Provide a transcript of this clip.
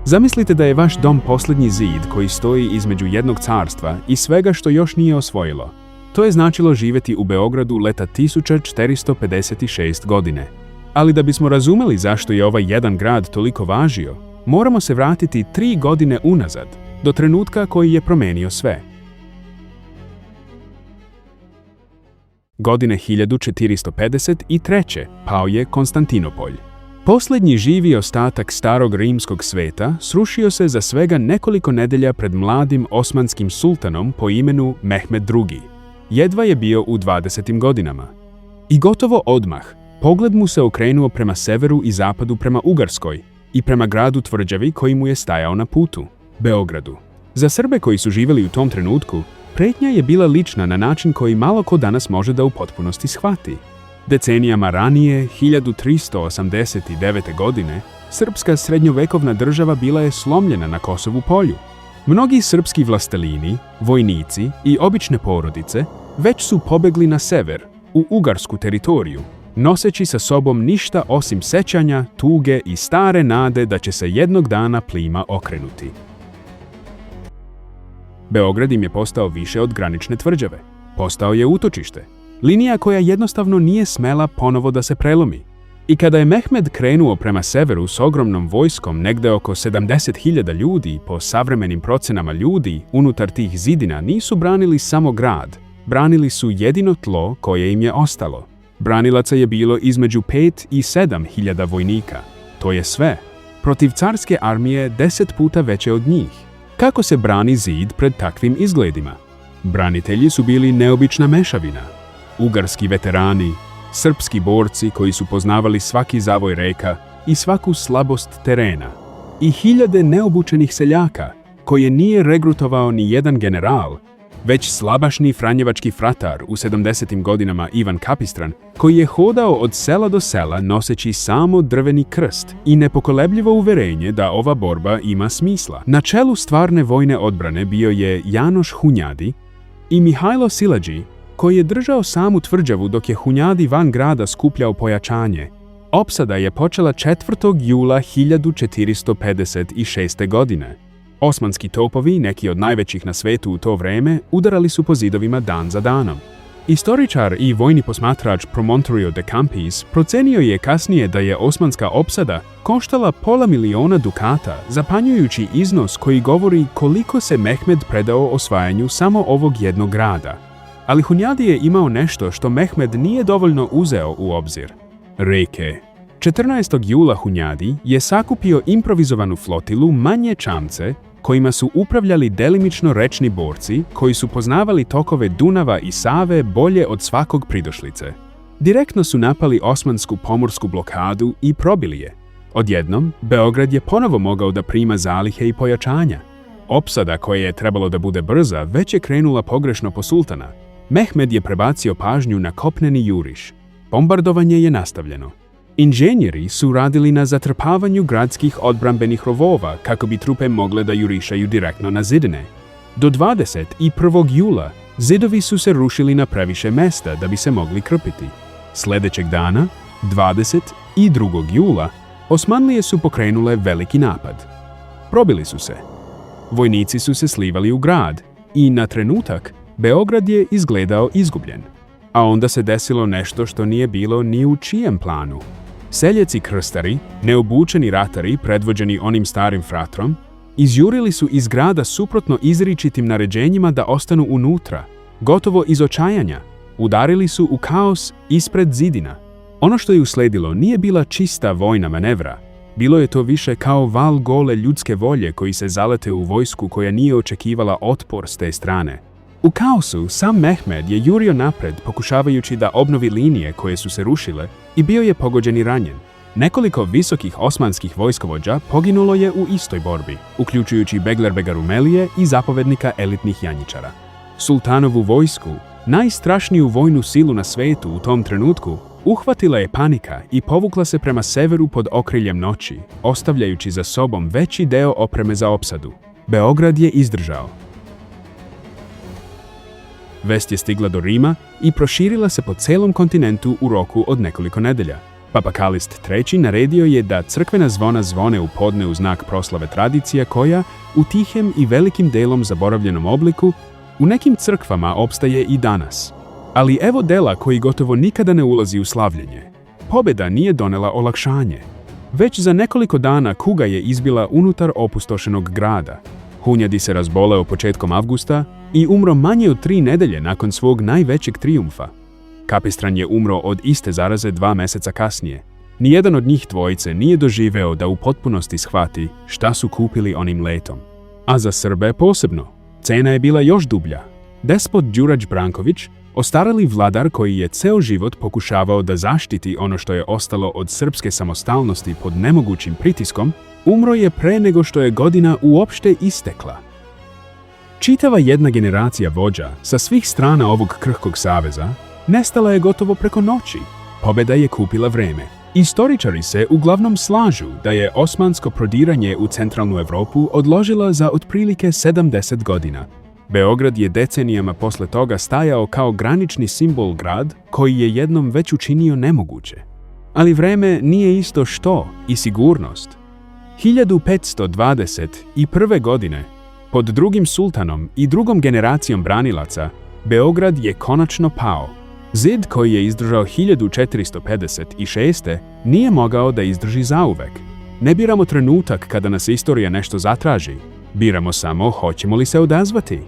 Zamislite da je vaš dom posljednji zid koji stoji između jednog carstva i svega što još nije osvojilo. To je značilo živjeti u Beogradu leta 1456 godine. Ali da bismo razumeli zašto je ovaj jedan grad toliko važio, moramo se vratiti 3 godine unazad, do trenutka koji je promenio sve. Godine 1453. pao je Konstantinopolj. Posljednji živi ostatak starog rimskog sveta srušio se za svega nekoliko nedelja pred mladim osmanskim sultanom po imenu Mehmed II. Jedva je bio u 20. godinama. I gotovo odmah, pogled mu se okrenuo prema severu i zapadu prema Ugarskoj i prema gradu tvrđavi koji mu je stajao na putu, Beogradu. Za Srbe koji su živjeli u tom trenutku, prijetnja je bila lična na način koji malo ko danas može da u potpunosti shvati. Decenijama ranije, 1389. godine, srpska srednjovekovna država bila je slomljena na Kosovu polju. Mnogi srpski vlastelini, vojnici i obične porodice već su pobegli na sever, u ugarsku teritoriju, noseći sa sobom ništa osim sećanja, tuge i stare nade da će se jednog dana plima okrenuti. Beograd im je postao više od granične tvrđave. Postao je utočište. Linija koja jednostavno nije smela ponovo da se prelomi. I kada je Mehmed krenuo prema severu s ogromnom vojskom negde oko 70.000 ljudi, po savremenim procenama ljudi, unutar tih zidina nisu branili samo grad, branili su jedino tlo koje im je ostalo. Branilaca je bilo između 5 i 7.000 vojnika. To je sve. Protiv carske armije 10 puta veće od njih. Kako se brani zid pred takvim izgledima? Branitelji su bili neobična mešavina. Ugarski veterani, srpski borci koji su poznavali svaki zavoj reka i svaku slabost terena, i hiljade neobučenih seljaka koje nije regrutovao ni jedan general, već slabašni franjevački fratar u 70. godinama Ivan Kapistran, koji je hodao od sela do sela noseći samo drveni krst i nepokolebljivo uverenje da ova borba ima smisla. Na čelu stvarne vojne odbrane bio je Janoš Hunjadi i Mihajlo Silađi, koji je držao samu tvrđavu dok je Hunjadi van grada skupljao pojačanje. Opsada je počela 4. jula 1456. godine. Osmanski topovi, neki od najvećih na svetu u to vreme, udarali su po zidovima dan za danom. Istoričar i vojni posmatrač Promontorio de Campis procenio je kasnije da je osmanska opsada koštala $500.000 dukata, zapanjujući iznos koji govori koliko se Mehmed predao osvajanju samo ovog jednog grada. Ali Hunjadi je imao nešto što Mehmed nije dovoljno uzeo u obzir. Reke. 14. jula Hunjadi je sakupio improvizovanu flotilu manje čamce kojima su upravljali delimično rečni borci koji su poznavali tokove Dunava i Save bolje od svakog pridošlice. Direktno su napali osmansku pomorsku blokadu i probili je. Odjednom, Beograd je ponovo mogao da prima zalihe i pojačanja. Opsada koja je trebalo da bude brza već je krenula pogrešno po sultana. Mehmed je prebacio pažnju na kopneni juriš. Bombardovanje je nastavljeno. Inženjeri su radili na zatrpavanju gradskih odbrambenih rovova kako bi trupe mogle da jurišaju direktno na zidine. Do 21. jula zidovi su se rušili na previše mesta da bi se mogli krpiti. Sljedećeg dana, 22. jula, Osmanlije su pokrenule veliki napad. Probili su se. Vojnici su se slivali u grad i na trenutak Beograd je izgledao izgubljen. A onda se desilo nešto što nije bilo ni u čijem planu. Seljeci krstari, neobučeni ratari predvođeni onim starim fratrom, izjurili su iz grada suprotno izričitim naređenjima da ostanu unutra, gotovo iz očajanja. Udarili su u kaos ispred zidina. Ono što je usledilo nije bila čista vojna manevra. Bilo je to više kao val gole ljudske volje koji se zalete u vojsku koja nije očekivala otpor s te strane. U kaosu sam Mehmed je jurio napred pokušavajući da obnovi linije koje su se rušile i bio je pogođen i ranjen. Nekoliko visokih osmanskih vojskovođa poginulo je u istoj borbi, uključujući Beglerbega Rumelije i zapovednika elitnih janjičara. Sultanovu vojsku, najstrašniju vojnu silu na svetu u tom trenutku, uhvatila je panika i povukla se prema severu pod okriljem noći, ostavljajući za sobom veći deo opreme za opsadu. Beograd je izdržao. Vest je stigla do Rima i proširila se po celom kontinentu u roku od nekoliko nedelja. Papa Kalist III naredio je da crkvena zvona zvone u podne u znak proslave tradicija koja, u tihem i velikim delom zaboravljenom obliku, u nekim crkvama opstaje i danas. Ali evo dela koji gotovo nikada ne ulazi u slavljenje. Pobjeda nije donela olakšanje. Već za nekoliko dana kuga je izbila unutar opustošenog grada. Hunjadi se razboleo početkom avgusta i umro manje od 3 nedelje nakon svog najvećeg trijumfa. Kapistran je umro od iste zaraze 2 meseca kasnije. Nijedan od njih dvojice nije doživeo da u potpunosti shvati šta su kupili onim letom. A za Srbe posebno, cena je bila još dublja. Despot Đurađ Branković, ostareli vladar koji je ceo život pokušavao da zaštiti ono što je ostalo od srpske samostalnosti pod nemogućim pritiskom, umro je pre nego što je godina uopšte istekla. Čitava jedna generacija vođa sa svih strana ovog krhkog saveza nestala je gotovo preko noći. Pobjeda je kupila vreme. Istoričari se uglavnom slažu da je osmansko prodiranje u centralnu Evropu odložila za otprilike 70 godina. Beograd je decenijama posle toga stajao kao granični simbol grad koji je jednom već učinio nemoguće. Ali vreme nije isto što i sigurnost. 1521. godine, pod drugim sultanom i drugom generacijom branilaca, Beograd je konačno pao. Zid koji je izdržao 1456. nije mogao da izdrži zauvek. Ne biramo trenutak kada nas istorija nešto zatraži, biramo samo hoćemo li se odazvati.